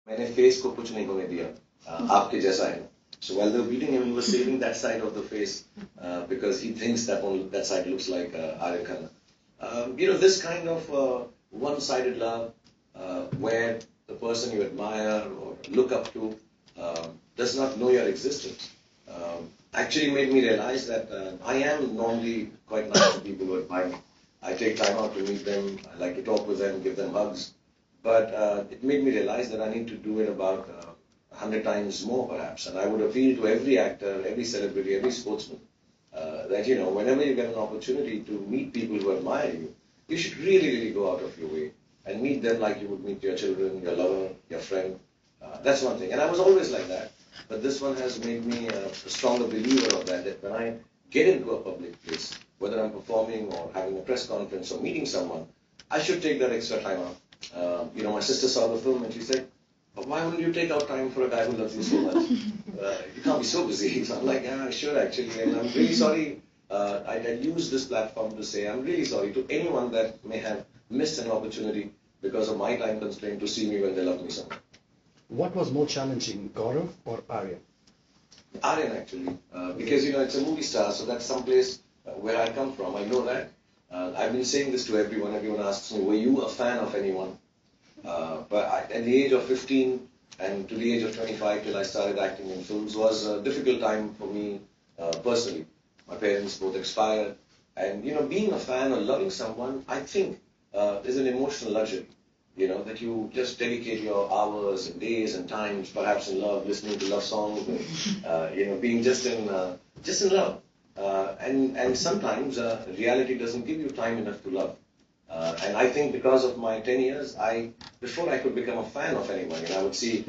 मैंने face को कुछ नहीं होने दिया, आपके जैसा है. So while they were beating him, he was saving that side of the face because he thinks that side looks like Aryan Khanna. This kind of one-sided love where the person you admire or look up to does not know your existence actually made me realize that I am normally quite nice to people who admire me. I take time out to meet them. I like to talk with them, give them hugs. But it made me realize that I need to do it about 100 times more perhaps. And I would appeal to every actor, every celebrity, every sportsman that, whenever you get an opportunity to meet people who admire you, you should really, really go out of your way and meet them like you would meet your children, your lover, your friend. That's one thing. And I was always like that. But this one has made me a stronger believer of that when I get into a public place, whether I'm performing or having a press conference or meeting someone, I should take that extra time out. My sister saw the film and she said, why wouldn't you take out time for a guy who loves you so much? You can't be so busy. So I'm like, yeah, I should actually. And I'm really sorry. I use this platform to say I'm really sorry to anyone that may have missed an opportunity because of my time constraint to see me when they love me so much. What was more challenging, Gaurav or Aryan? Aryan, actually, because it's a movie star, so that's someplace where I come from. I know that. I've been saying this to everyone. Everyone asks me, were you a fan of anyone? But at the age of 15 and to the age of 25 till I started acting in films was a difficult time for me personally. My parents both expired. And, being a fan or loving someone, I think is an emotional luxury. That you just dedicate your hours and days and times, perhaps in love, listening to love songs, and, being just in love. And sometimes reality doesn't give you time enough to love. And I think because of my 10 years, before I could become a fan of anyone, I would see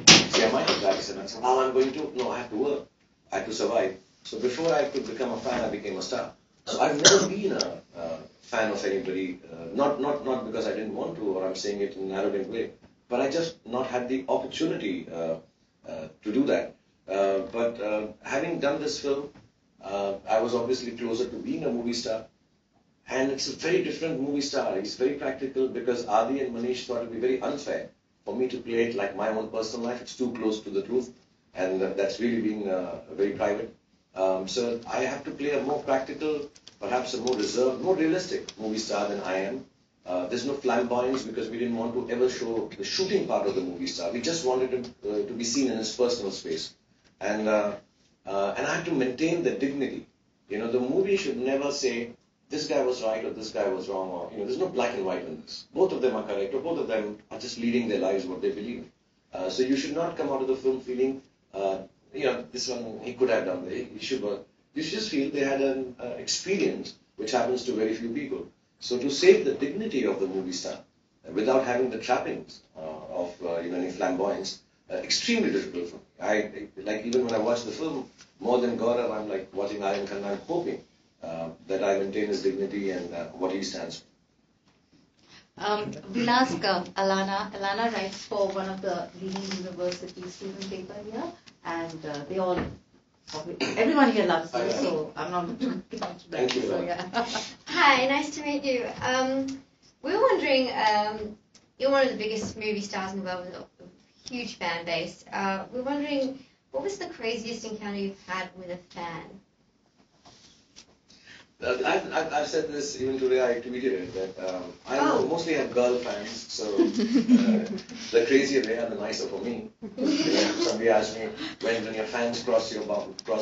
Michael Jackson and say, I'm going to, no, I have to work. I have to survive. So before I could become a fan, I became a star. So I've never been a fan of anybody, not because I didn't want to or I'm saying it in an arrogant way, but I just not had the opportunity to do that. But having done this film, I was obviously closer to being a movie star. And it's a very different movie star. He's very practical because Adi and Manish thought it would be very unfair for me to play it like my own personal life. It's too close to the truth. And that's really being very private. So I have to play a more practical, perhaps a more reserved, more realistic movie star than I am. There's no flamboyance because we didn't want to ever show the shooting part of the movie star. We just wanted him to be seen in his personal space. And I had to maintain the dignity. The movie should never say, this guy was right or this guy was wrong, or there's no black and white in this. Both of them are correct, or both of them are just leading their lives what they believe. So you should not come out of the film feeling, this one he could have done. You should just feel they had an experience which happens to very few people. So to save the dignity of the movie star without having the trappings of any flamboyance, extremely difficult for me. Like even when I watch the film, more than Gaurav, I'm like watching Aryan Khanna, I'm hoping that I maintain his dignity and what he stands for. We'll ask Alana. Alana writes for one of the leading university student paper here, and everyone here loves you, so I'm not going to get into that. Thank you. So, yeah. Hi, nice to meet you. We were wondering, you're one of the biggest movie stars in the world with a huge fan base. We're wondering, what was the craziest encounter you've had with a fan? I've said this even today. I tweeted it that I mostly have girl fans, so the crazier they are, the nicer for me. Somebody asked me when your fans cross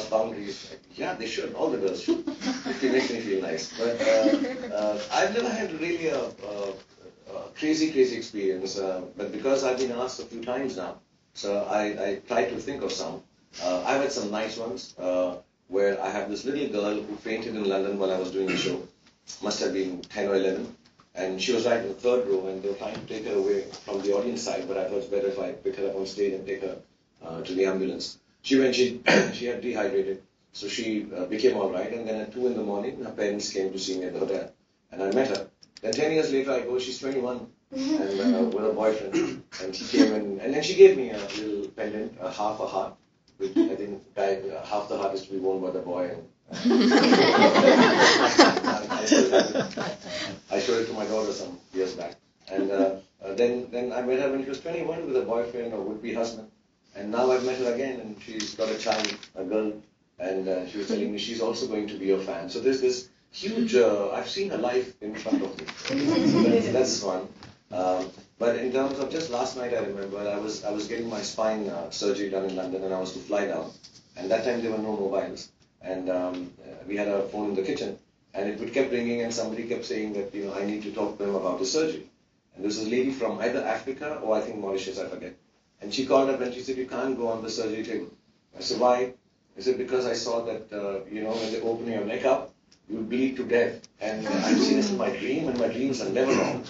boundaries. Like, yeah, they should. All the girls should. It makes me feel nice. But I've never had really a crazy experience. But because I've been asked a few times now, so I try to think of some. I've had some nice ones. Where I have this little girl who fainted in London while I was doing a show. Must have been 10 or 11. And she was right in the third row, and they were trying to take her away from the audience side, but I thought it's better if I pick her up on stage and take her to the ambulance. She had dehydrated, so she became all right. And then at 2 in the morning, her parents came to see me at the hotel. And I met her. Then 10 years later, I go, she's 21, and with a boyfriend. And she came in, and then she gave me a little pendant, half a heart. Which I think half the heart is to be worn by the boy. And, I showed it to my daughter some years back. And Then I met her when she was 21 with a boyfriend or would-be husband. And now I've met her again and she's got a child, a girl. And she was telling me she's also going to be your fan. So there's this huge, I've seen her life in front of me. So that's fun. But in terms of just last night, I remember I was getting my spine surgery done in London and I was to fly down. And that time there were no mobiles. And we had a phone in the kitchen. And it kept ringing and somebody kept saying that, I need to talk to him about the surgery. And this was a lady from either Africa or I think Mauritius, I forget. And she called up and she said, you can't go on the surgery table. I said, why? I said, because I saw that, when they open your neck up, you bleed to death. And I've seen this in my dream, and my dreams are never wrong.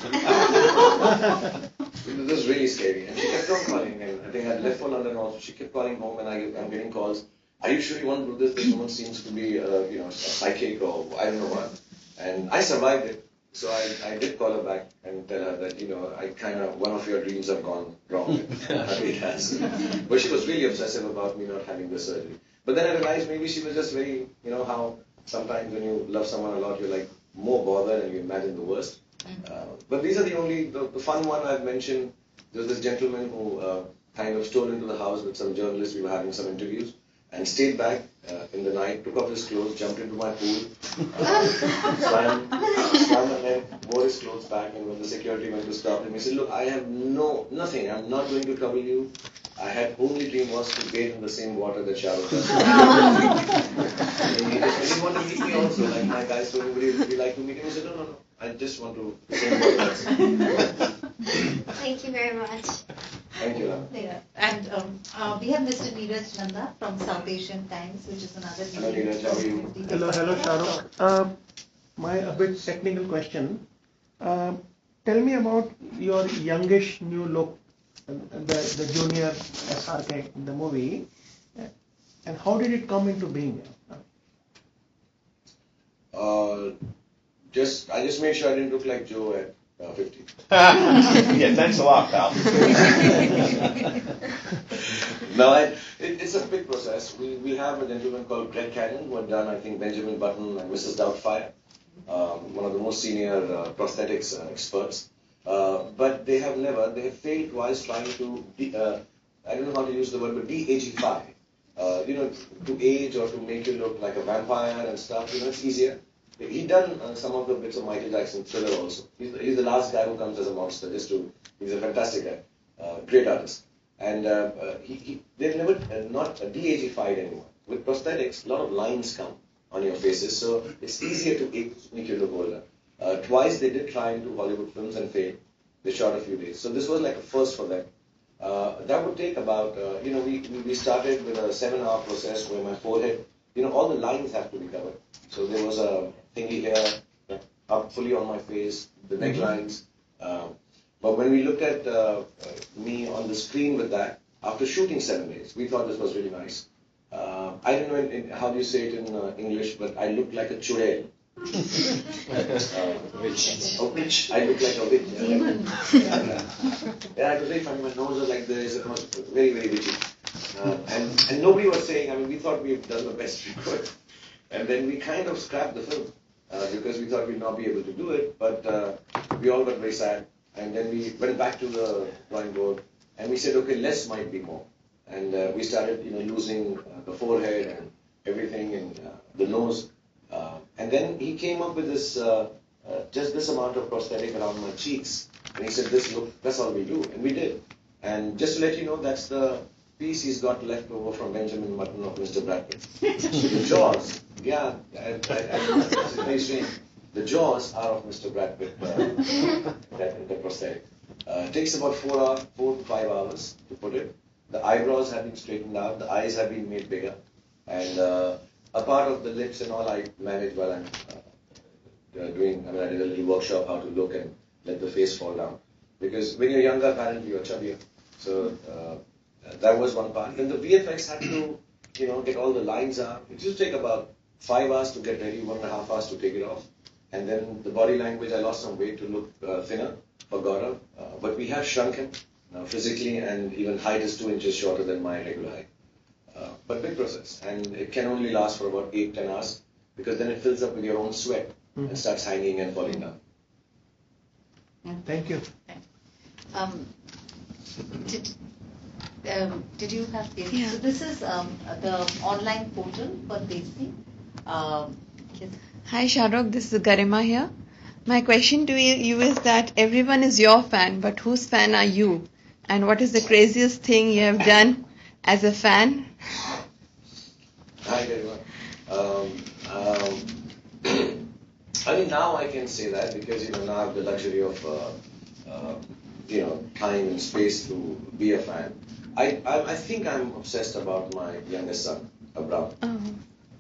This was really scary. And she kept on calling, and I think I'd left for London also. She kept calling home, and I'm getting calls. Are you sure you want to do this? This woman seems to be, a psychic or I don't know what. And I survived it. So I did call her back and tell her that, one of your dreams have gone wrong. It has. But she was really obsessive about me not having the surgery. But then I realized maybe she was just very, how sometimes when you love someone a lot, you're like more bothered and you imagine the worst. But these are the fun one I've mentioned. There was this gentleman who kind of stole into the house with some journalists. We were having some interviews. And stayed back in the night, took off his clothes, jumped into my pool, swam and then wore his clothes back. And when the security went to stop him, he said, look, I have nothing. I'm not going to trouble you. I had only dream was to bathe in the same water that Shah Rukh does. And he didn't want to meet me also. Like my guys told me, would you like to meet him? He said, no. I just want to same water. Thank you very much. Thank you, Ram. Yeah. And we have Mr. Neeraj Nanda from South Asian Times, which is another. Hello, Neeraj. How are you? Hello, Shah Rukh. A bit technical question. Tell me about your youngish new look, the junior SRK in the movie, and how did it come into being? I just made sure I didn't look like Joe at 50. Yeah, thanks a lot, pal. No, it's a big process. We have a gentleman called Greg Cannon who had done, I think, Benjamin Button and Mrs. Doubtfire, one of the most senior prosthetics experts. But they have failed twice trying to, I don't know how to use the word, but de-agify. To age or to make you look like a vampire and stuff, it's easier. He done some of the bits of Michael Jackson Thriller also. He's the last guy who comes as a monster. He's a fantastic guy, great artist. And they've never not de-agified anyone. With prosthetics, a lot of lines come on your faces, so it's easier to make you look older. Twice they did try into Hollywood films and failed. They shot a few days. So this was like a first for them. That would take about, we started with a 7-hour process where my forehead, all the lines have to be covered. So there was a thingy here, up fully on my face, the necklines. But when we looked at me on the screen with that, after shooting 7 days, we thought this was really nice. I don't know how do you say it in English, but I looked like a churel. Witch. A witch. I look like a witch. Demon. Yeah, it was very funny. My nose was like this. It was very, very witchy. And nobody was saying, we thought we had done the best we could. And then we kind of scrapped the film because we thought we'd not be able to do it. But we all got very sad. And then we went back to the drawing board and we said, okay, less might be more. And we started, losing the forehead and everything and the nose. And then he came up with this, just this amount of prosthetic around my cheeks. And he said, that's all we do. And we did. And just to let you know, that's the piece he's got left over from Benjamin Button of Mr. Brad Pitt. The jaws, yeah, it's very strange. The jaws are of Mr. Brad Pitt, the prosthetic. It takes about 4 to 5 hours to put it. The eyebrows have been straightened out, the eyes have been made bigger. And a part of the lips and all I manage while I'm I did a little workshop how to look and let the face fall down. Because when you're younger, apparently you're chubbier. So that was one part. Then the VFX had to, get all the lines out. It used to take about 5 hours to get ready, 1.5 hours to take it off. And then the body language, I lost some weight to look thinner for Gaurav. But we have shrunk him physically, and even height is 2 inches shorter than my regular height. But big process. And it can only last for about 8-10 hours because then it fills up with your own sweat and starts hanging and falling down. Thank you. Did did you have this? Yeah. So this is the online portal for Desi. Yes. Hi Shahrukh, this is Garima here. My question to you is that everyone is your fan, but whose fan are you? And what is the craziest thing you have done as a fan? Hi, everyone. I mean, now I can say that because now I have the luxury of time and space to be a fan. I think I'm obsessed about my youngest son, Abraham.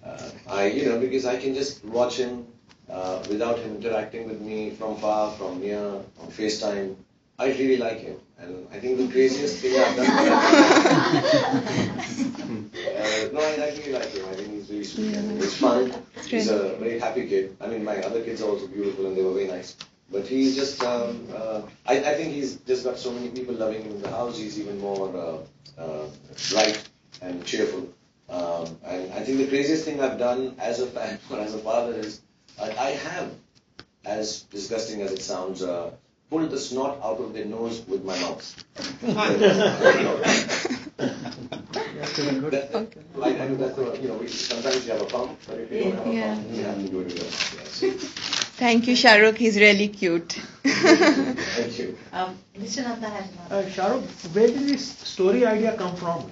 Because I can just watch him without him interacting with me from far, from near, on FaceTime. I really like him, and I think the craziest thing I've done. No, I really like him. I think he's really sweet. Yeah. And it's fun. It's He's great. a very happy kid. I mean, my other kids are also beautiful, and they were very nice. But he's just, I think he's just got so many people loving him in the house. He's even more bright and cheerful. And I think the craziest thing I've done as a fan or as a father is I have, as disgusting as it sounds, pulled the snot out of their nose with my mouth. Sometimes you have a pump, but if you don't have a Yeah. pump, you have to do it with your mouth. Yes. Thank you, Shahrukh. He's really cute. Thank you. Mr. Nanda has one. Shahrukh, where did this story idea come from?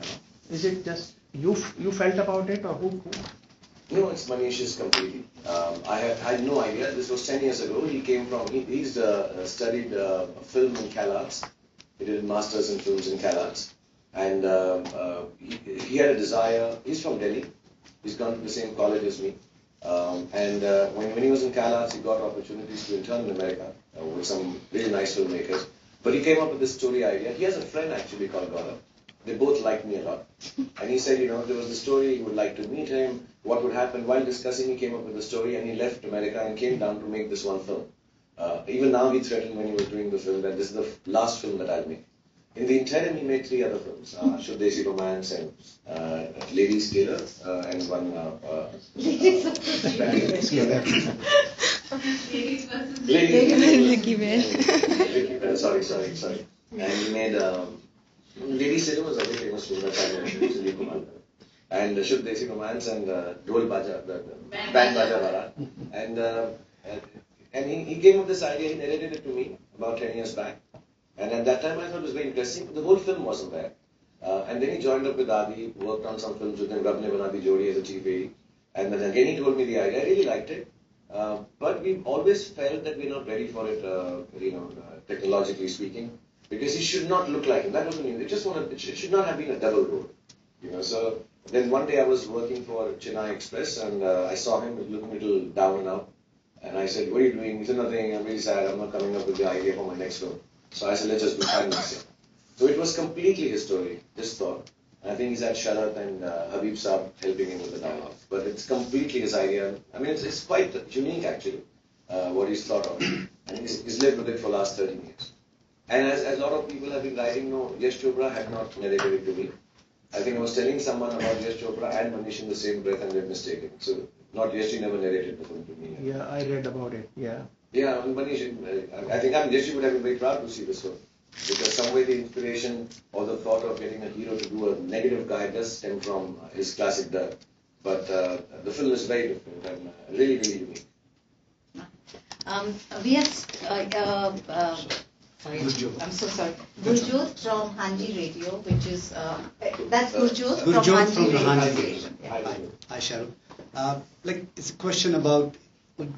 Is it just you felt about it, or who? No, it's Manish's completely. I had no idea. This was 10 years ago. He came from, he's studied film in CalArts. He did masters in films in CalArts. And he had a desire. He's from Delhi. He's gone to the same college as me. When he was in CalArts, he got opportunities to intern in America with some really nice filmmakers. But he came up with this story idea. He has a friend actually called Gaurav. They both liked me a lot. And he said, there was a story, he would like to meet him, what would happen. While discussing, he came up with the story and he left America and came down to make this one film. Even now he threatened when he was doing the film that this is the last film that I'll make. In the interim, he made 3 other films, Shuddesi Romance and Ladies Tailor and one... Lucky Bear. Sorry. And he made... Ladies Tailor was a very famous film that's Sunil Kumar. And Shuddesi Romance and Dhol Baja, the Band Baja Barat. And he came up with this idea, he narrated it to me about 10 years back. And at that time I thought it was very interesting, but the whole film wasn't there. And then he joined up with Adi, worked on some films with him, Rab Ne Bana Di Jodi as a chief AD. And then again he told me the idea, I really liked it. But we always felt that we're not ready for it, technologically speaking. Because he should not look like him. That wasn't new. It should not have been a double road. So then one day I was working for Chennai Express and I saw him looking a little down and out. And I said, what are you doing? He said, nothing, I'm really sad, I'm not coming up with the idea for my next film. So I said, let's just do time next year. So it was completely his story, this thought. And I think he's had Sharat and Habib Saab helping him with the dialogue. But it's completely his idea. I mean, it's quite unique actually, what he's thought of. And he's lived with it for the last 13 years. And as a lot of people have been writing, no, Yash Chopra had not narrated it to me. I think I was telling someone about Yash Chopra and Manish in the same breath and they're mistaken. So not Yash, he never narrated the film to me. Yeah, I read about it. Yeah. Yeah, and Manish, I think Yash would have been very proud to see this film. Because some way the inspiration or the thought of getting a hero to do a negative guy does stem from his classic Dirt. But the film is very different and really, really unique. We have I'm so sorry. Gurjot from Hanji Radio, which is that's Gurjot from Gurjot Hanji from Radio. Hanji Radio. Yeah. Hi, Shahrukh. It's a question about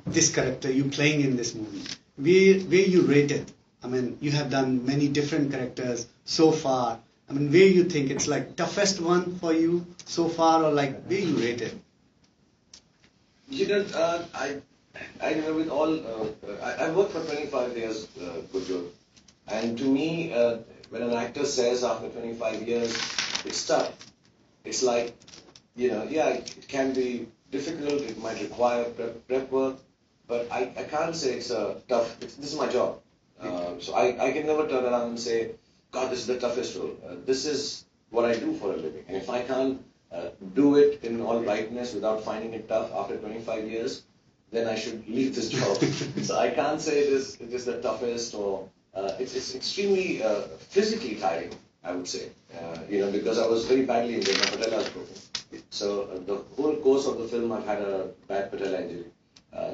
this character you playing in this movie. Where you rate it? I mean, you have done many different characters so far. I mean, where you think it's like toughest one for you so far, or like where you rate it? I know with all, I worked for 25 years, Gurjot. And to me, when an actor says after 25 years, it's tough. It's like, it can be difficult, it might require prep work, but I can't say it's tough. This is my job. So I can never turn around and say, God, this is the toughest role. This is what I do for a living. And if I can't do it in all rightness without finding it tough after 25 years, then I should leave this job. So I can't say it is the toughest or it's extremely physically tiring, I would say. Because I was very badly injured, my patella was broken. So the whole course of the film, I've had a bad patella injury.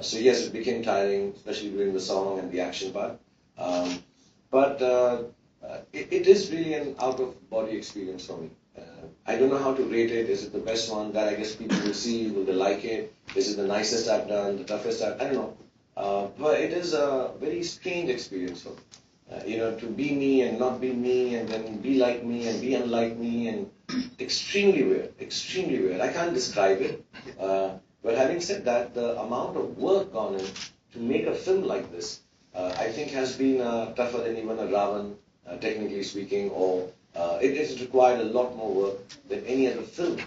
So yes, it became tiring, especially during the song and the action part. But it is really an out-of-body experience for me. I don't know how to rate it. Is it the best one that I guess people will see? Will they like it? Is it the nicest I've done, the toughest I don't know. But it is a very strange experience for me. To be me and not be me, and then be like me and be unlike me, and extremely weird, extremely weird. I can't describe it. But having said that, the amount of work gone in to make a film like this, I think has been tougher than even a Ravan, technically speaking, or it has required a lot more work than any other film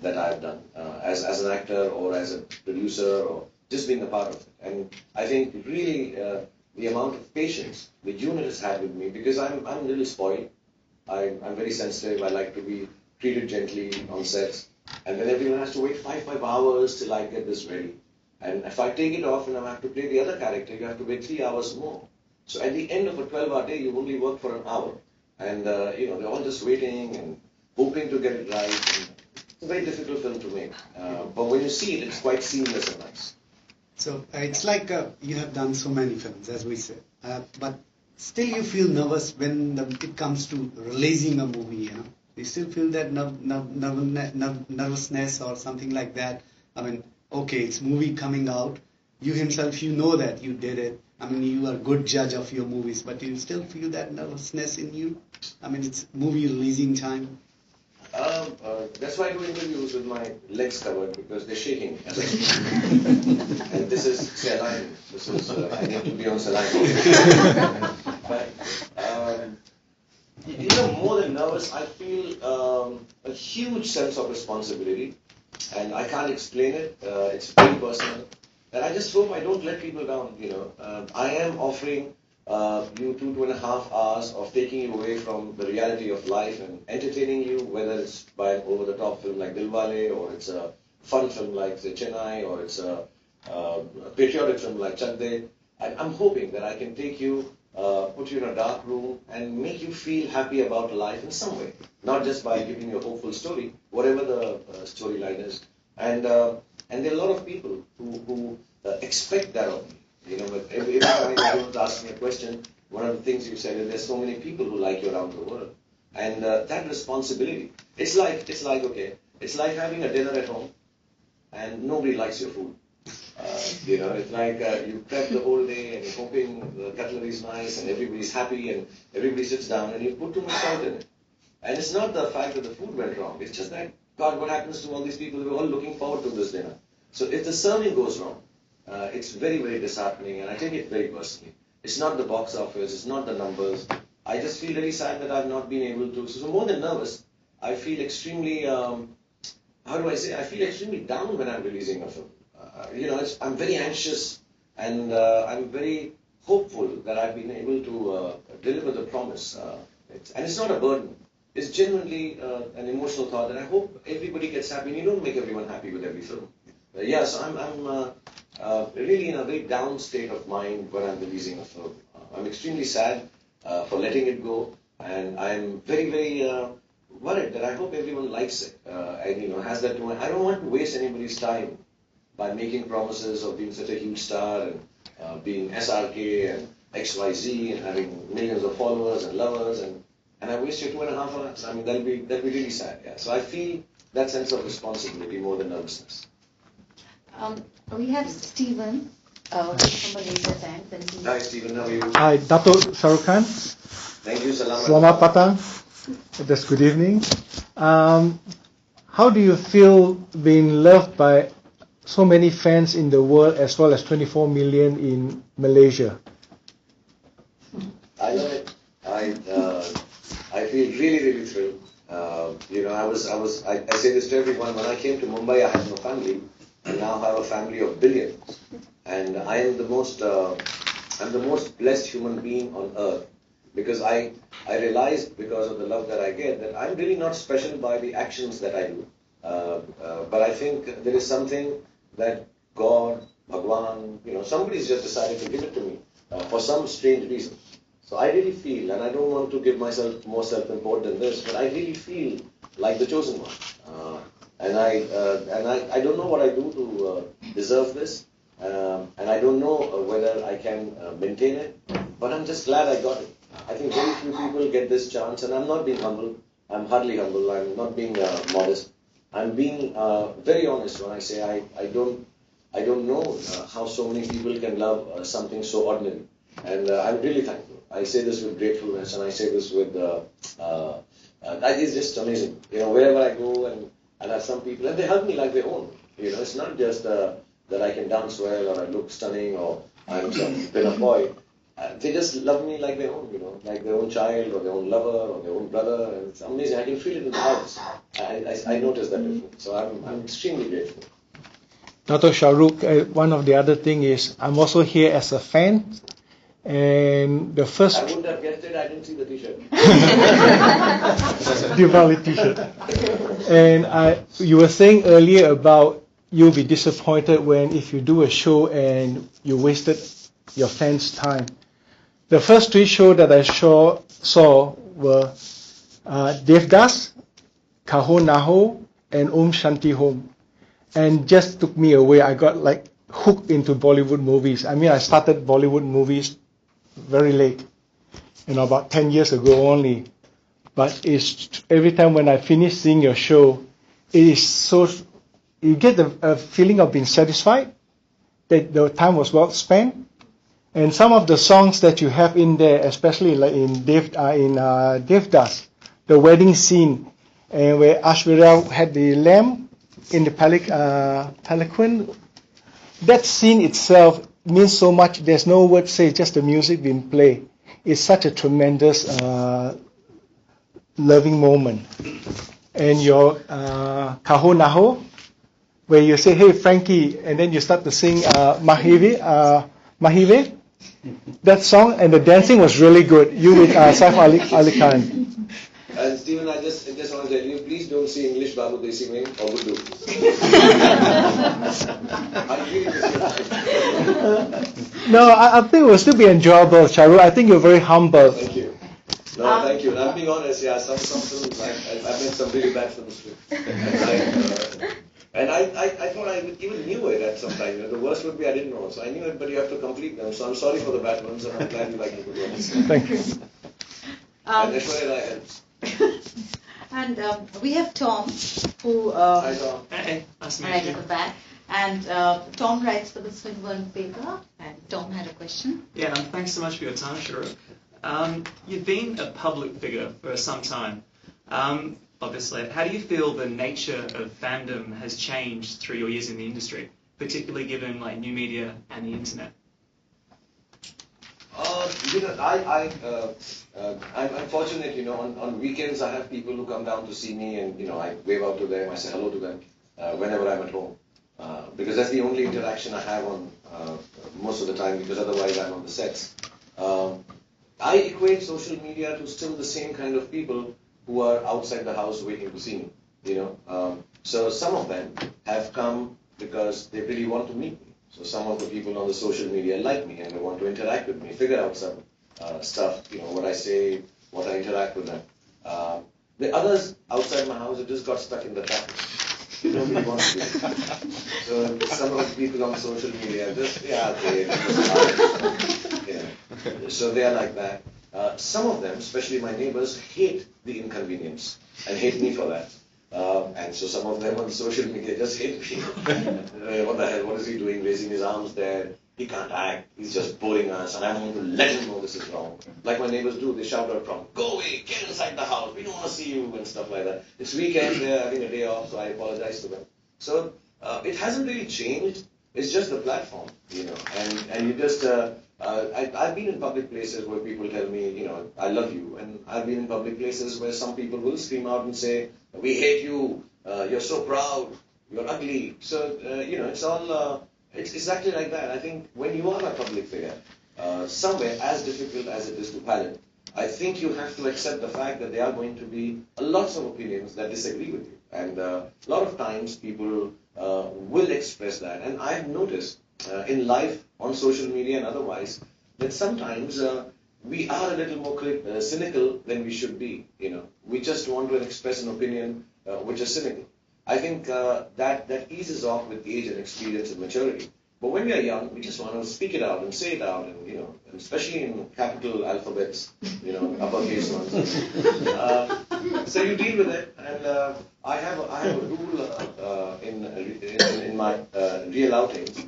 that I've done as an actor or as a producer or just being a part of it. And I think really the amount of patience the unit has had with me, because I'm a little spoiled. I'm very sensitive. I like to be treated gently on sets. And then everyone has to wait 5 hours till I get this ready. And if I take it off and I have to play the other character, you have to wait 3 hours more. So at the end of a 12-hour day, you only work for an hour. And, they're all just waiting and hoping to get it right. And it's a very difficult film to make. But when you see it, it's quite seamless and nice. So it's like you have done so many films, as we said. But still you feel nervous when it comes to releasing a movie, You still feel that nervousness or something like that. I mean, okay, it's movie coming out. You himself, you know that you did it. I mean, you are a good judge of your movies, but you still feel that nervousness in you? I mean, it's movie releasing time. That's why I do interviews with my legs covered, because they're shaking. And this is saline. I need to be on saline. But, more than nervous, I feel a huge sense of responsibility. And I can't explain it. It's very personal. And I just hope I don't let people down, I am offering you 2.5 hours of taking you away from the reality of life and entertaining you, whether it's by an over-the-top film like Dilwale, or it's a fun film like say, Chennai, or it's a patriotic film like Chak De. I'm hoping that I can take you, put you in a dark room, and make you feel happy about life in some way, not just by giving you a hopeful story, whatever the storyline is. And there are a lot of people who expect that of me. But every time you ask me a question, one of the things you said is there's so many people who like you around the world. And that responsibility, it's like having a dinner at home and nobody likes your food. It's like you prep the whole day and you're hoping the cutlery is nice and everybody's happy and everybody sits down and you put too much salt in it. And it's not the fact that the food went wrong. It's just that, God, what happens to all these people who are all looking forward to this dinner? So if the serving goes wrong, it's very, very disheartening, and I take it very personally. It's not the box office, it's not the numbers. I just feel very sad that I've not been able to. So more than nervous, I feel extremely, I feel extremely down when I'm releasing a film. I'm very anxious, and I'm very hopeful that I've been able to deliver the promise. And it's not a burden. It's genuinely an emotional thought that I hope everybody gets happy. And you don't make everyone happy with every film. So I'm really in a very down state of mind when I'm releasing a film. I'm extremely sad for letting it go, and I'm very, very worried that I hope everyone likes it and has that. I don't want to waste anybody's time by making promises of being such a huge star and being SRK and XYZ and having millions of followers and lovers, and I waste your 2.5 hours. I mean, that'll be really sad. Yeah. So I feel that sense of responsibility more than nervousness. We have Stephen from Malaysia Tank. Hi Stephen, how are you? Hi, Dato' Shahrukh Khan. Thank you, Selamat Patang. That's good evening. How do you feel being loved by so many fans in the world as well as 24 million in Malaysia? I love it. I feel really, really thrilled. I say this to everyone. When I came to Mumbai, I had no family. I now have a family of billions, and I am the most blessed human being on earth, because I realized, because of the love that I get, that I'm really not special by the actions that I do, but I think there is something that God, Bhagwan, somebody's just decided to give it to me for some strange reason. So I really feel, and I don't want to give myself more self-import than this, but I really feel like the chosen one. I don't know what I do to deserve this, and I don't know whether I can maintain it, but I'm just glad I got it. I think very few people get this chance, and I'm not being humble. I'm hardly humble. I'm not being modest. I'm being very honest when I say I don't know how so many people can love something so ordinary, and I'm really thankful. I say this with gratefulness, and I say this with that is just amazing. Wherever I go, and I have some people, and they hug me like their own. It's not just that I can dance well, or I look stunning, or I'm been a boy. They just love me like their own, like their own child, or their own lover, or their own brother. And it's amazing. I can feel it in the house. I notice that difference. So I'm extremely grateful. Dr. Shahrukh, one of the other thing is I'm also here as a fan, and the first I wouldn't have guessed it. I didn't see the T-shirt. Diwali T-shirt. And you were saying earlier about you'll be disappointed if you do a show and you wasted your fans' time. The first 3 shows that I saw were Devdas, Kaho Naho, and Om Shanti Home, and just took me away. I got hooked into Bollywood movies. I mean, I started Bollywood movies very late, about 10 years ago only. But it's every time when I finish seeing your show, it is so, you get a feeling of being satisfied that the time was well spent. And some of the songs that you have in there, especially like in Devdas, the wedding scene, and where Ashwarya had the lamb in the palanquin, that scene itself means so much. There's no word to say, just the music being played. It's such a tremendous loving moment. And your Kaho Naho, where you say, hey Frankie, and then you start to sing Mahive, that song, and the dancing was really good. You with Saif Ali Khan. And Stephen, I just want to tell you, please don't say English Babu Desi Mein or Guddu. I really miss you. No, I think it will still be enjoyable, Charu. I think you're very humble. Thank you. No, thank you. And I'm being honest, yeah, some films, I met some really bad films too. And I thought I even knew it at some time. The worst would be I didn't know. So I knew it, but you have to complete them. So I'm sorry for the bad ones, and I'm glad you like the good ones. Thank you. And Aishwarya helps. And we have Tom, who Hi, Tom. Hey, nice to right meet you. at the back. And Tom writes for the Swinburne paper. And Tom had a question. Yeah, thanks so much for your time, Shahrukh. You've been a public figure for some time. Obviously, how do you feel the nature of fandom has changed through your years in the industry, particularly given new media and the internet? I'm fortunate, on weekends I have people who come down to see me, and I wave out to them, I say hello to them whenever I'm at home, because that's the only interaction I have on most of the time, because otherwise I'm on the sets. I equate social media to still the same kind of people who are outside the house waiting to see me, So some of them have come because they really want to meet me. So some of the people on the social media like me and they want to interact with me, figure out some stuff, what I say, what I interact with them. The others outside my house have just got stuck in the traffic. They don't really want to do it. So some of the people on social media just, so they are like that. Some of them, especially my neighbors, hate the inconvenience and hate me for that. And so some of them on social media just hate me. What the hell, what is he doing, raising his arms there? He can't act, he's just boring us, and I want to let him know this is wrong. Like my neighbors do, they shout out from, go away, get inside the house, we don't want to see you, and stuff like that. It's weekend, they're having a day off, so I apologize to them. So it hasn't really changed, it's just the platform, and you just, I've been in public places where people tell me, I love you, and I've been in public places where some people will scream out and say, we hate you, you're so proud, you're ugly. So, it's all, it's exactly like that. I think when you are a public figure, somewhere as difficult as it is to palate, I think you have to accept the fact that there are going to be lots of opinions that disagree with you. And a lot of times people will express that. And I've noticed in life, on social media and otherwise, that sometimes we are a little more cynical than we should be. We just want to express an opinion which is cynical. I think that eases off with age and experience and maturity. But when we are young, we just want to speak it out and say it out, and and especially in capital alphabets, uppercase ones. So you deal with it, and I have a rule in my real outings.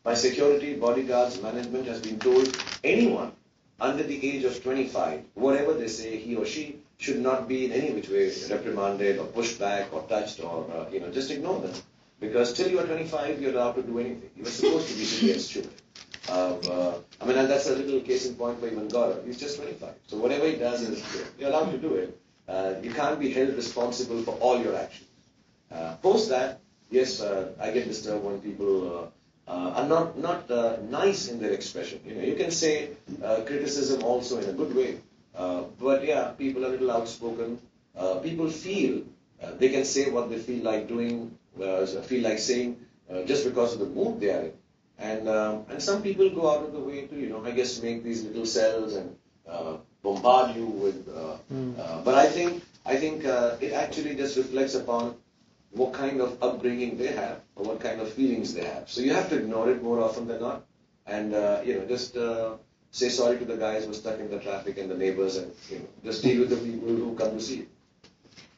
My security, bodyguards, management has been told anyone under the age of 25, whatever they say, he or she should not be in any which way reprimanded or pushed back or touched or just ignore them. Because till you are 25, you're allowed to do anything. You are supposed to be silly and stupid. And that's a little case in point for even Gaurav. He's just 25. So whatever he does is you're allowed to do it. You can't be held responsible for all your actions. Post that, yes, I get disturbed when people are not nice in their expression. You can say criticism also in a good way. But yeah, people are a little outspoken. People feel they can say what they feel like doing, feel like saying, just because of the mood they are in. And some people go out of the way to, I guess, make these little cells and bombard you with. But I think it actually just reflects upon what kind of upbringing they have or what kind of feelings they have. So you have to ignore it more often than not, and just say sorry to the guys who are stuck in the traffic and the neighbors, and just deal with the people who come to see you.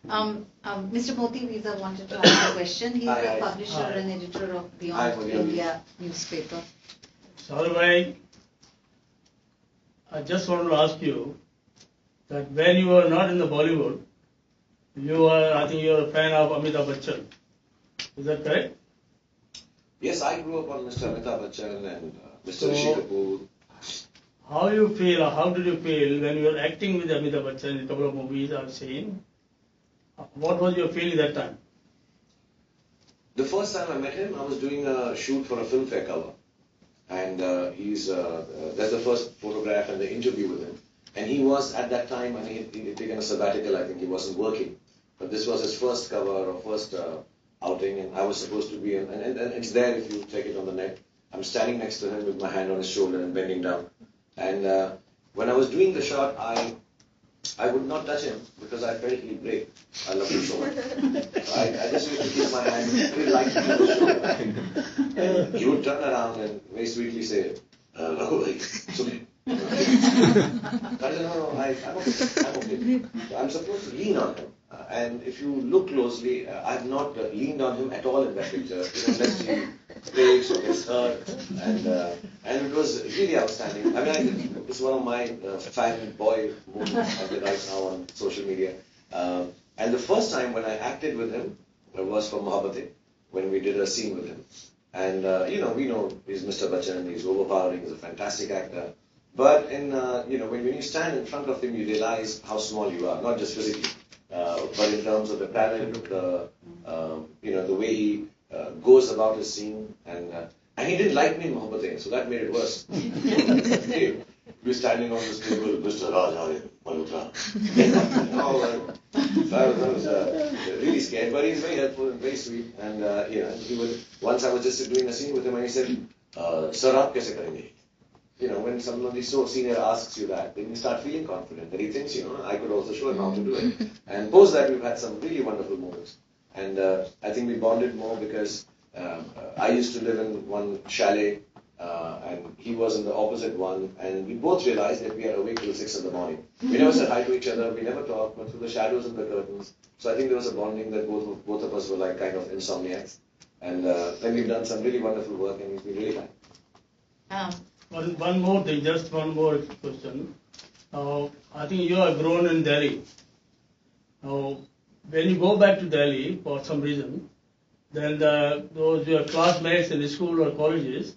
Mr. Moti Visa wanted to ask a question. He's the publisher and editor of Beyond India newspaper. Saurabh, I just want to ask you that when you were not in the Bollywood, I think you're a fan of Amitabh Bachchan. Is that correct? Yes, I grew up on Mr. Amitabh Bachchan and Mr. Rishi Kapoor. How did you feel when you were acting with Amitabh Bachchan in a couple of movies I've seen? What was your feeling that time? The first time I met him, I was doing a shoot for a filmfare cover. And that's the first photograph and the interview with him. And he was, at that time, he had taken a sabbatical, I think he wasn't working. But this was his first cover or first outing, and I was supposed to be, and it's there if you check it on the net. I'm standing next to him with my hand on his shoulder and bending down. And when I was doing the shot, I would not touch him because I felt he'd break. I love him so much. I just used to keep my hand very lightly on his shoulder. And he would turn around and very sweetly say, Raghu, sorry. I said, no, I'm okay. I'm supposed to lean on him. And if you look closely, I've not leaned on him at all in that picture. Unless he breaks or gets hurt. And it was really outstanding. It's one of my fanboy moments I did right now on social media. And the first time when I acted with him was for Mohabbatein, when we did a scene with him. And, we know he's Mr. Bachchan, he's overpowering, he's a fantastic actor. But when you stand in front of him, you realize how small you are, not just physically, but in terms of the talent, the way he goes about his scene, and he didn't like me in Mohabbatein, so that made it worse. We're standing on this table, Mr. Raj Malhotra. So I was really scared, but he's very helpful and very sweet. And he would. Once I was just doing a scene with him, and he said, "Sir, aap kaise karenge?" When somebody so senior asks you that, then you start feeling confident that he thinks, I could also show him how to do it. And post that, we've had some really wonderful moments. And I think we bonded more because I used to live in one chalet, and he was in the opposite one, and we both realized that we are awake till 6 in the morning. We never said hi to each other, we never talked, but through the shadows and the curtains. So I think there was a bonding that both of us were like kind of insomniacs. And then we've done some really wonderful work, and he's been really kind. One more thing, just one more question. I think you are grown in Delhi. When you go back to Delhi for some reason, then those your classmates in the school or colleges,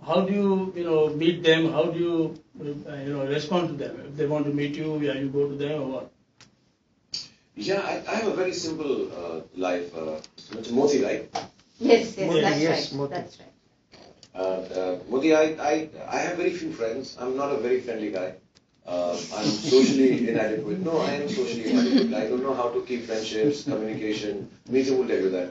how do you meet them? How do you respond to them? If they want to meet you, you go to them or what? Yeah, I have a very simple life. Mr. Moti, right? Yes, Moti, that's yes, right. Moti. That's right. Moti, I have very few friends. I'm not a very friendly guy. I'm socially inadequate. No, I am socially inadequate. I don't know how to keep friendships, communication. Meeting will tell you that.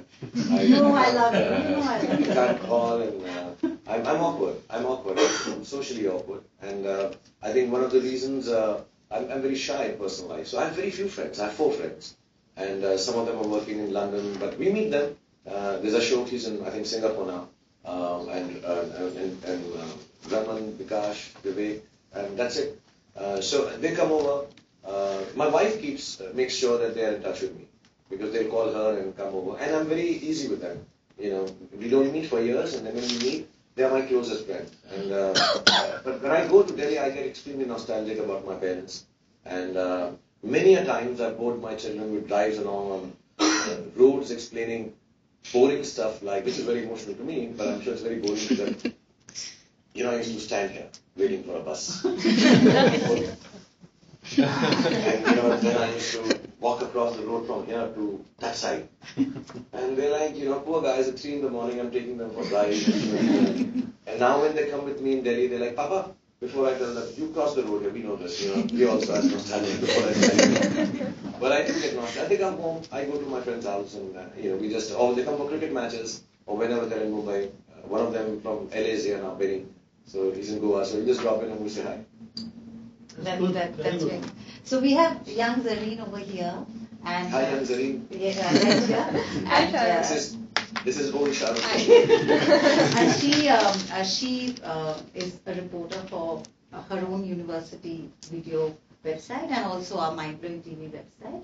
I love it. I can't call, and I'm awkward. I'm socially awkward. And I think one of the reasons I'm very shy in personal life. So I have very few friends. I have 4 friends. And some of them are working in London, but we meet them. There's a show, he's in, I think, Singapore now. And Raman, Vikash, Vivek, and that's it. So they come over. My wife makes sure that they're in touch with me because they'll call her and come over. And I'm very easy with them. You know, we don't meet for years, and then when we meet, they are my closest friends. And but when I go to Delhi, I get extremely nostalgic about my parents. And many a times I've bored my children with drives along on roads explaining boring stuff like, which is very emotional to me, but I'm sure it's very boring to them. You know, I used to stand here waiting for a bus. And you know, then I used to walk across the road from here to that side. And they're like, you know, poor guys, at 3 in the morning, I'm taking them for drives. And now when they come with me in Delhi, they're like, Papa, before I tell them, you cross the road here, we know this, you know, we also have nostalgia before I tell you. But I do get nostalgia. They come home, I go to my friend's house, and you know, we just, or they come for cricket matches, or whenever they're in Mumbai. One of them from LA is here now, Benny. So he's in Goa, so we just drop in and we say hi. That's great. So we have young Zareen over here. And, hi, young Zareen. Yeah, and, this is old Shahrukh. And she is a reporter for her own university video website and also our Migrant TV website.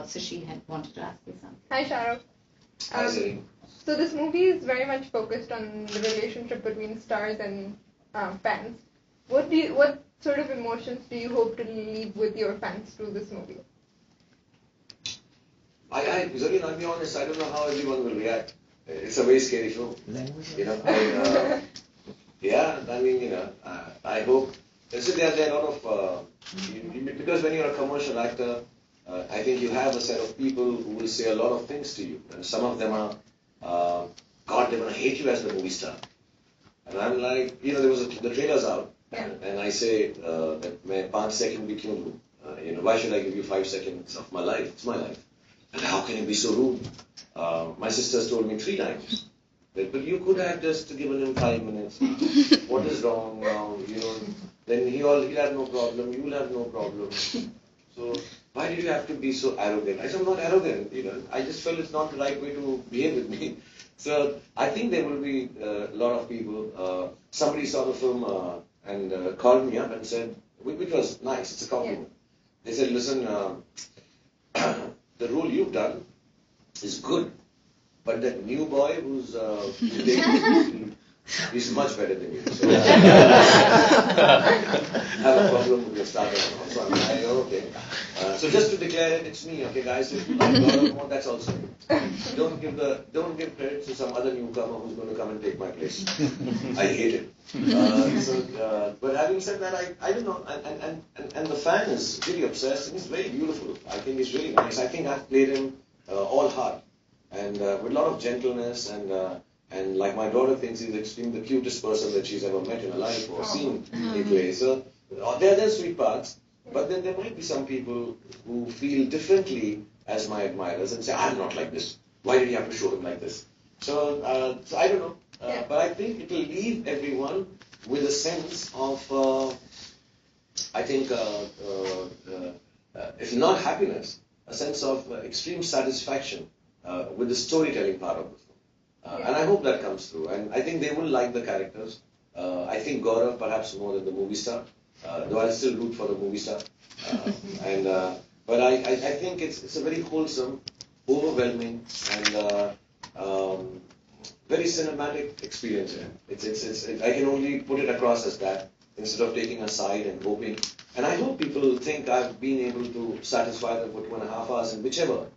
So she had wanted to ask you something. Hi, Shahrukh. Hi, Zareen. So this movie is very much focused on the relationship between stars and fans. What sort of emotions do you hope to leave with your fans through this movie? Zareen, I'll be honest, I don't know how everyone will react. It's a very scary film. You know, yeah, I mean, you know, I hope. So there are a lot of, because when you're a commercial actor, I think you have a set of people who will say a lot of things to you. And some of them are, God, they're going to hate you as the movie star. And I'm like, you know, the trailer's out. And I say, that मैं 5 seconds भी क्यों दूँ? You know, why should I give you 5 seconds of my life? It's my life. And how can you be so rude? My sisters told me 3 times. But you could have just given him 5 minutes. What is wrong now? You know, then he'll have no problem. You'll have no problem. So why do you have to be so arrogant? I said, I'm not arrogant. You know, I just felt it's not the right way to behave with me. So I think there will be a lot of people. Somebody saw the film and called me up and said, which was nice. It's a compliment. They said, listen, the role you've done is good, but that new boy who's he's much better than you. So I have a problem with your starter. So I'm like, okay. So just to declare it, it's me, okay, guys. If you like Gaurav more, that's also me. Don't give credit to some other newcomer who's going to come and take my place. I hate it. But having said that, I don't know. And the fan is really obsessed, and he's very beautiful. I think he's really nice. I think I've played him all heart and with a lot of gentleness and like my daughter thinks he's the cutest person that she's ever met in her life or seen he play. So they're sweet parts. But then there might be some people who feel differently as my admirers and say, I'm not like this. Why did you have to show him like this? So I don't know. But I think it will leave everyone with a sense of, I think, if not happiness, a sense of extreme satisfaction with the storytelling part of the film. And I hope that comes through. And I think they will like the characters. I think Gaurav perhaps more than the movie star. Though I'll still root for the movie star. But I think it's a very wholesome, overwhelming, and very cinematic experience. I can only put it across as that instead of taking a side and hoping. And I hope people think I've been able to satisfy them for 2.5 hours in whichever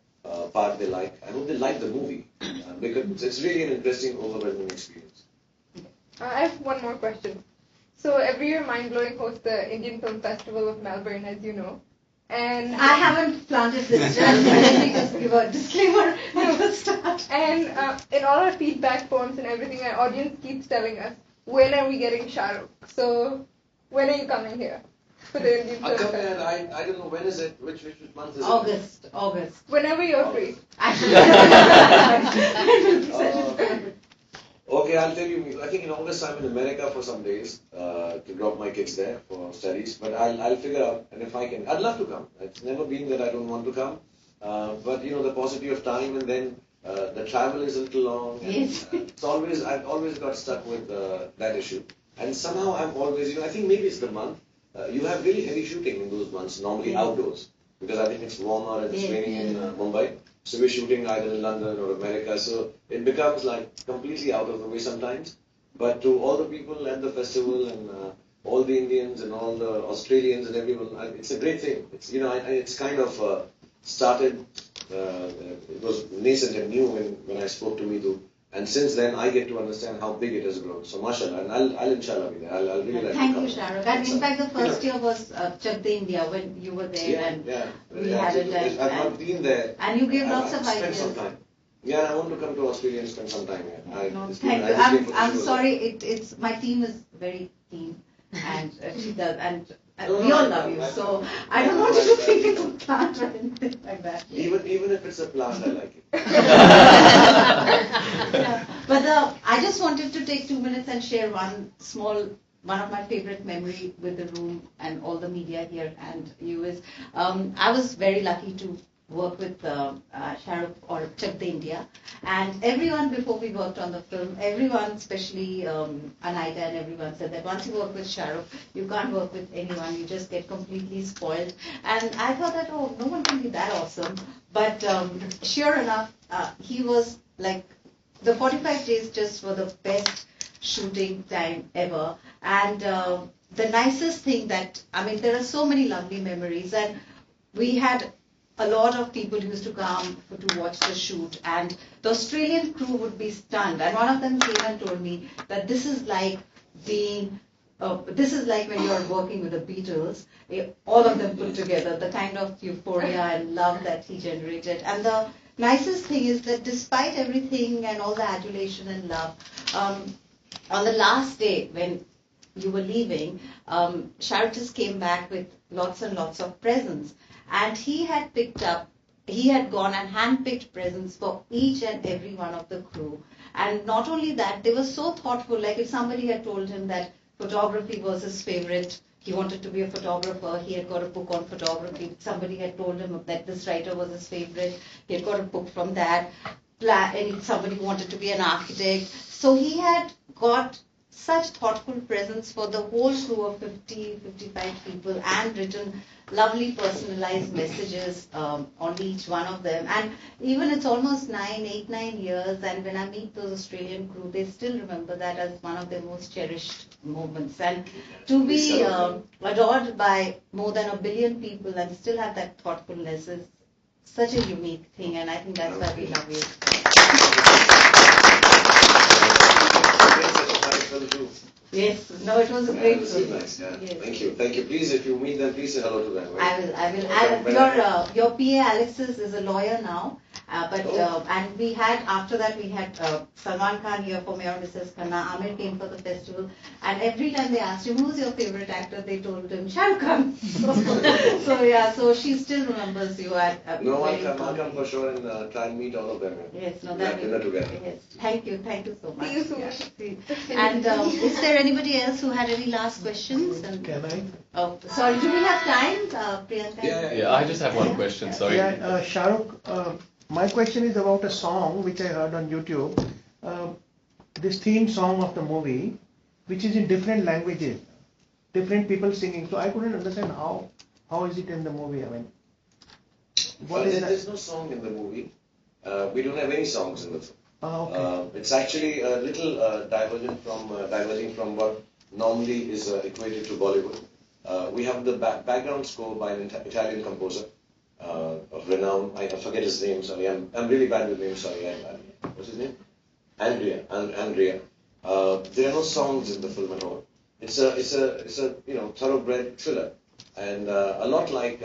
part they like. I hope they like the movie because it's really an interesting, overwhelming experience. I have one more question. So every year Mindblowing hosts the Indian Film Festival of Melbourne, as you know. And I haven't planted this. Let me just give a disclaimer at the start. And in all our feedback forms and everything, our audience keeps telling us, when are we getting Shahrukh? So when are you coming here for the Indian Film Festival? I don't know, when is it? Which month is August. it? August. Whenever you're free. Okay, Okay, I'll tell you. I think in August I'm in America for some days to drop my kids there for studies. But I'll figure out, and if I can, I'd love to come. It's never been that I don't want to come. But the paucity of time, and then the travel is a little long. And, Yes. I've always got stuck with that issue. And somehow I'm always, I think maybe it's the month. You have really heavy shooting in those months, normally outdoors, because I think it's warmer and it's raining in Mumbai. So we're shooting either in London or America. So it becomes like completely out of the way sometimes. But to all the people at the festival and all the Indians and all the Australians and everyone, it's a great thing. It's it's kind of started. It was nascent and new when I spoke to Meetu. And since then, I get to understand how big it has grown. So, mashallah, and I'll inshallah be there. I'll really like Thank to come. you, Shahrukh. And in fact, the first year was Chak De India when you were there we had it. I've not been there. And you gave lots of spent ideas. some time. Yeah, I want to come to Australia and spend some time here. Thank you. I'm sorry. It's my team is very keen, and she does, and we all love you. So I don't want you to think it's a plant or anything like that. Even if it's a plant, I like it. But I just wanted to take 2 minutes and share one of my favorite memory with the room and all the media here and you is, I was very lucky to work with Shahrukh or Chak De India, and everyone before we worked on the film, everyone, especially Anaita and everyone said that once you work with Shahrukh, you can't work with anyone, you just get completely spoiled. And I thought that, no one can be that awesome. But sure enough, he was like, the 45 days just were the best shooting time ever. And the nicest thing there are so many lovely memories, and we had a lot of people who used to come to watch the shoot, and the Australian crew would be stunned. And one of them came and told me that this is like when you're working with the Beatles, all of them put together, the kind of euphoria and love that he generated. And the nicest thing is that despite everything and all the adulation and love, on the last day when you were leaving, Shahrukh just came back with lots and lots of presents. And he had gone and handpicked presents for each and every one of the crew. And not only that, they were so thoughtful. Like if somebody had told him that photography was his favorite, he wanted to be a photographer, he had got a book on photography. Somebody had told him that this writer was his favorite, he had got a book from that. And somebody who wanted to be an architect. So he had got such thoughtful presents for the whole crew of 50, 55 people, and written lovely personalized messages on each one of them. And even it's almost 8, 9 years, and when I meet those Australian crew, they still remember that as one of their most cherished moments. And to be adored by more than 1 billion people and still have that thoughtfulness is such a unique thing, and I think that's why we love you. Yes, no, it was a great film. Nice, yeah. Yes. Thank you. Please, if you meet them, please say hello to them. Right? I will. Your PA Alexis is a lawyer now, and we had after that Salman Khan here for Mayor Mrs. Khanna. Amir came for the festival, and every time they asked him who's your favorite actor, they told him Shahrukh Khan. So she still remembers you at. I'll come for sure and try and meet all of them. Yes, no, that dinner together. Yes, thank you so much. See you soon. Yeah. And is there anybody else who had any last questions? Can I? Oh, sorry. Do we have time, Priyanka? Yeah, I just have one question. Sorry. Yeah, Shahrukh, my question is about a song which I heard on YouTube. This theme song of the movie, which is in different languages, different people singing. So I couldn't understand how is it in the movie. I mean, there's no song in the movie. We don't have any songs in the film. Okay. It's actually a little diverging from what normally is equated to Bollywood. We have the background score by an Italian composer of renown. I forget his name. Sorry, I'm really bad with names. Sorry. What's his name? Andrea. There are no songs in the film at all. It's a thoroughbred thriller, and a lot like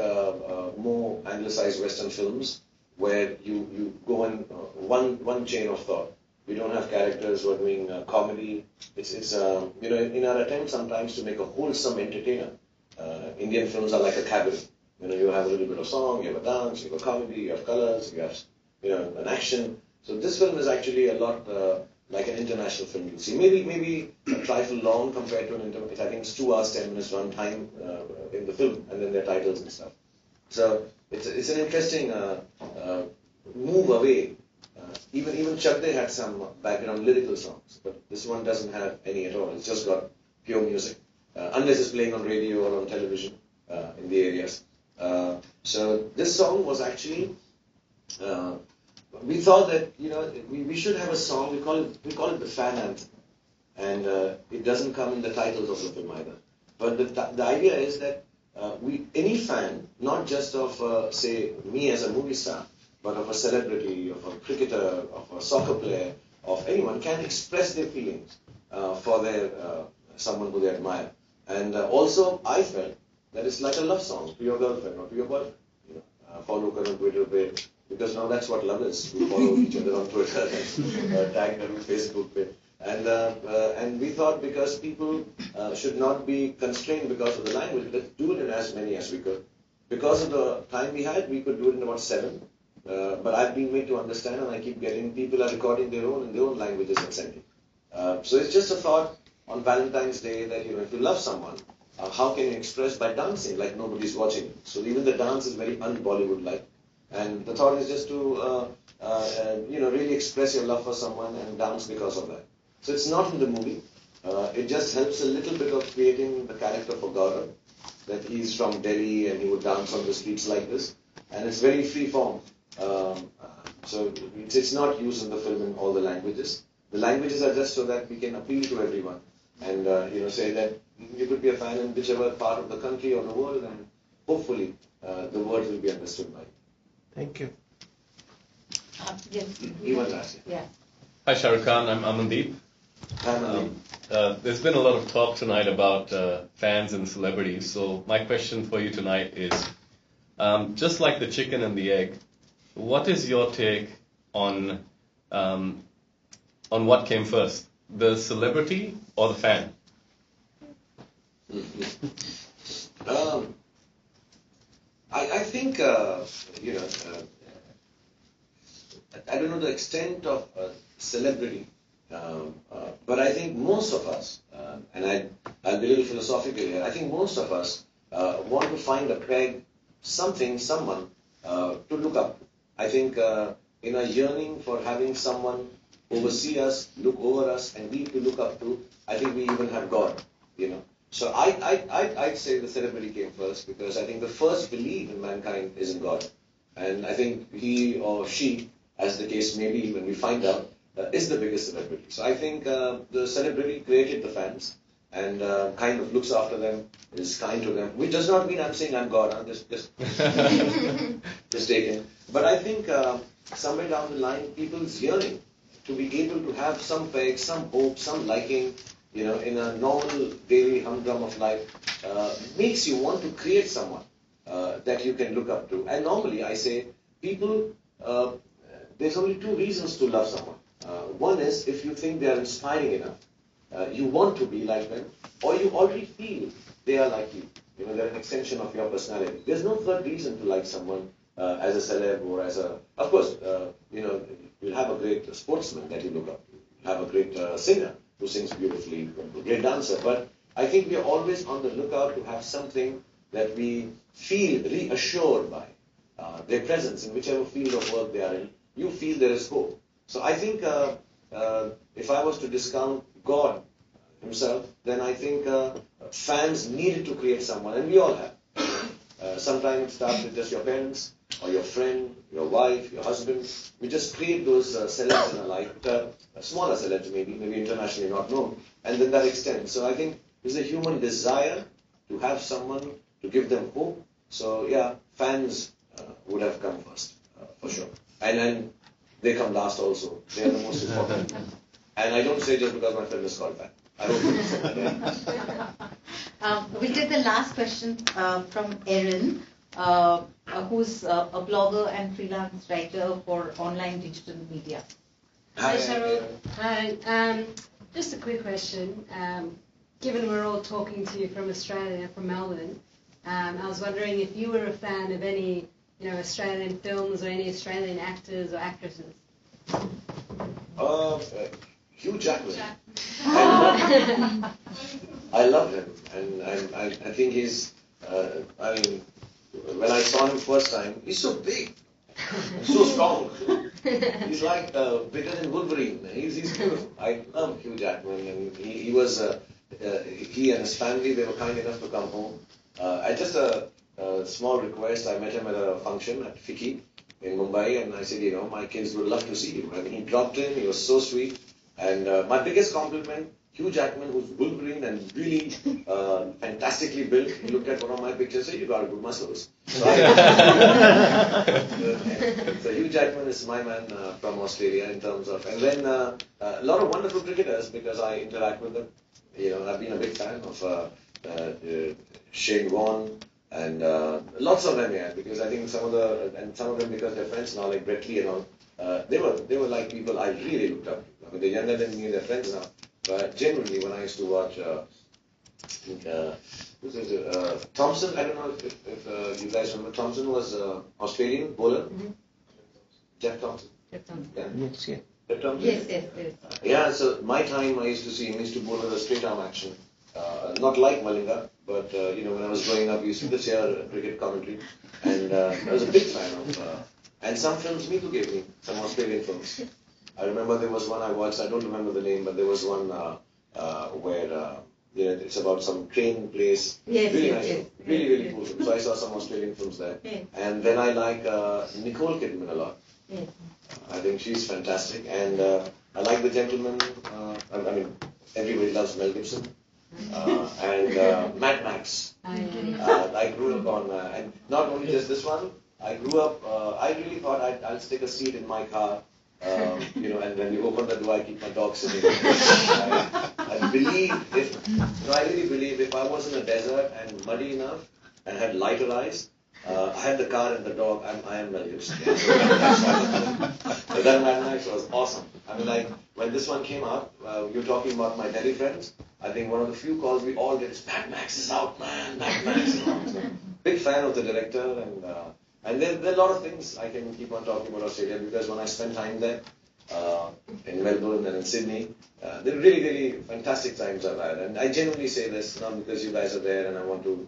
more anglicized Western films, where you go in one chain of thought. We don't have characters who are doing comedy. It's in our attempt sometimes to make a wholesome entertainer. Indian films are like a cabaret. You have a little bit of song, you have a dance, you have a comedy, you have colors, you have an action. So this film is actually a lot like an international film you see. Maybe a trifle long compared to an I think it's 2 hours 10 minutes run time in the film, and then their titles and stuff. So it's an interesting move away. Even Chak De had some background lyrical songs, but this one doesn't have any at all. It's just got pure music, unless it's playing on radio or on television in the areas. So this song was actually, we thought that we should have a song. We call it the fan anthem, and it doesn't come in the titles of the film either. But the idea is that any fan, not just of say me as a movie star, but of a celebrity, of a cricketer, of a soccer player, of anyone, can express their feelings for their someone who they admire. And also, I felt that it's like a love song to your girlfriend or to your boyfriend. Follow her on Twitter page, because now that's what love is. We follow each other on Twitter and tag them on Facebook page. And we thought, because people should not be constrained because of the language, let's do it in as many as we could. Because of the time we had, we could do it in about 7. But I've been made to understand, and I keep getting people are recording their own in their own languages and sending. So it's just a thought on Valentine's Day that if you love someone, how can you express by dancing like nobody's watching? So even the dance is very un-Bollywood-like, and the thought is just to really express your love for someone and dance because of that. So it's not in the movie. It just helps a little bit of creating the character for Gaurav, that he's from Delhi and he would dance on the streets like this, and it's very free form. So it's not used in the film in all the languages. The languages are just so that we can appeal to everyone and say that you could be a fan in whichever part of the country or the world, and hopefully the words will be understood by you. Thank you. Yes. Even last. Yeah. Hi Shah Rukh Khan, I'm Amandeep. There's been a lot of talk tonight about fans and celebrities, so my question for you tonight is, just like the chicken and the egg, what is your take on what came first, the celebrity or the fan? I think I don't know the extent of celebrity, but I think most of us, and I'll be a little philosophical here, I think most of us want to find a peg, someone to look up to. I think in a yearning for having someone oversee us, look over us, and we to look up to, I think we even have God, So I'd say the celebrity came first, because I think the first belief in mankind is in God. And I think he or she, as the case may be when we find out, is the biggest celebrity. So I think the celebrity created the fans and kind of looks after them, is kind to them, which does not mean I'm saying I'm God. I'm just mistaken. But I think somewhere down the line, people's yearning to be able to have some peg, some hope, some liking, in a normal daily humdrum of life, makes you want to create someone that you can look up to. And normally I say, people, there's only 2 reasons to love someone. One is if you think they are inspiring enough, you want to be like them, or you already feel they are like you. They're an extension of your personality. There's no third reason to like someone as a celeb or as a, of course, you'll have a great sportsman that you look up to. You'll have a great singer who sings beautifully, a great dancer. But I think we are always on the lookout to have something that we feel reassured by. Their presence in whichever field of work they are in, you feel there is hope. So I think if I was to discount God himself, then I think fans needed to create someone, and we all have. Sometimes it starts with just your parents, or your friend, your wife, your husband. We just create those celebs in our life, smaller celebs maybe internationally not known, and then that extends. So I think there's a human desire to have someone to give them hope. So yeah, fans would have come first, for sure. And then they come last also. They are the most important. And I don't say just because my friend is called fan. I don't think We'll take the last question from Erin, who's a blogger and freelance writer for online digital media. Hi, Cheryl. Hi. Just a quick question. Given we're all talking to you from Australia, from Melbourne, I was wondering if you were a fan of any, Australian films or any Australian actors or actresses. Hugh Jackman. And, I love him, and I think he's. I mean, when I saw him first time, he's so big, so strong. He's like bigger than Wolverine. He's beautiful. I love Hugh Jackman, and he was. He and his family, they were kind enough to come home. I just a small request. I met him at a function at Fiki in Mumbai, and I said, you know, my kids would love to see you. And he dropped in. He was so sweet. And my biggest compliment, Hugh Jackman, who's Wolverine and really fantastically built. He looked at one of my pictures and said, you got good muscles. So, so Hugh Jackman is my man from Australia in terms of, and then a lot of wonderful cricketers because I interact with them. You know, I've been a big fan of Shane Warne and lots of them, yeah, because I think some of them because they're friends now, like Brett Lee and all. They were like people I really looked up to. I mean, they're younger than me, they're friends now. But genuinely, when I used to watch, Thompson, I don't know if you guys remember, Thompson was Australian bowler. Mm-hmm. Jeff Thompson. Jeff Thompson. Yeah. Yes, yeah. Jeff Thompson? Yes. Yeah, so my time I used to see him, he used to bowl with a straight arm action. Not like Malinga, but you know, when I was growing up, we used to just hear cricket commentary. And I was a big fan of, and some films Meetu gave me, some Australian films. I remember there was one I watched, I don't remember the name, but there was one where you know, it's about some train place. Yes, really yes, nice yes. film. Really cool film. So I saw some Australian films there. Yes. And then I like Nicole Kidman a lot. Yes. I think she's fantastic. And I like The Gentleman. I mean, everybody loves Mel Gibson. And Mad Max. I grew up on, and not only just this one, I grew up, I really thought I'll stick a seat in my car, you know, and when you open the door, I keep my dog sitting. I believe I really believe if I was in a desert and muddy enough and had lighter eyes, I had the car and the dog, I am Mel Gibson. So that Mad Max was awesome. I mean, like, when this one came out, you're talking about my Delhi friends, I think one of the few calls we all get is, Mad Max is out, man, Mad Max is out. So, big fan of the director, and there are a lot of things I can keep on talking about Australia, because when I spent time there, in Melbourne and in Sydney, they're really fantastic times I've had. And I genuinely say this, not because you guys are there and I want to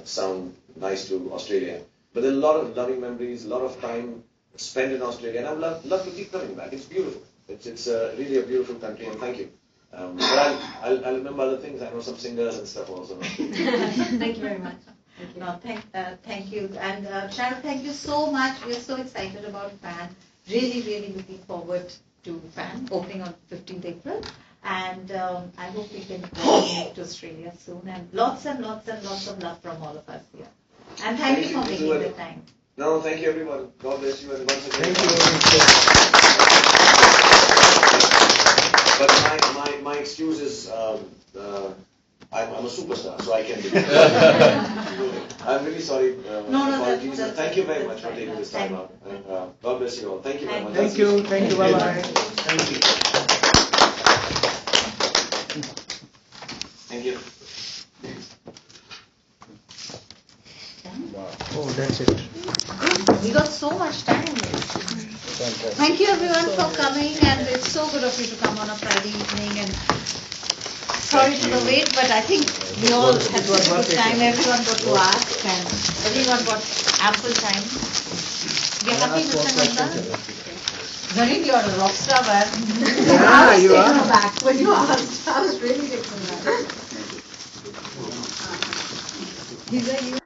sound nice to Australia, but there are a lot of loving memories, a lot of time spent in Australia, and I would love to keep coming back. It's beautiful. It's really a beautiful country, and thank you. But I'll remember other things. I know some singers and stuff also. Thank you very much. No, thank you. And Sharon, thank you so much. We're so excited about FAN. Really looking forward to FAN opening on 15th April. And I hope we can move to Australia soon. And lots of love from all of us here. And thank you for making the time. No, thank you everyone. God bless you, and once again. Thank you. But my excuse is I'm a superstar, so I can do it. I'm really sorry. Apologies. And thank you very much for taking this time out. And God bless you all. Thank you very much. Thank you. Bye-bye. Thank you. Thank you. Oh, that's it. We got so much time. Thank you everyone for coming, and it's so good of you to come on a Friday evening. And sorry for the wait, but I think we all had such a good time. Everyone got to ask, and everyone got ample time. We're happy, Mr. Nanda. Zarin, you're a rock star, man. Yeah, you are. Back when you asked. I was really taken aback. These are you.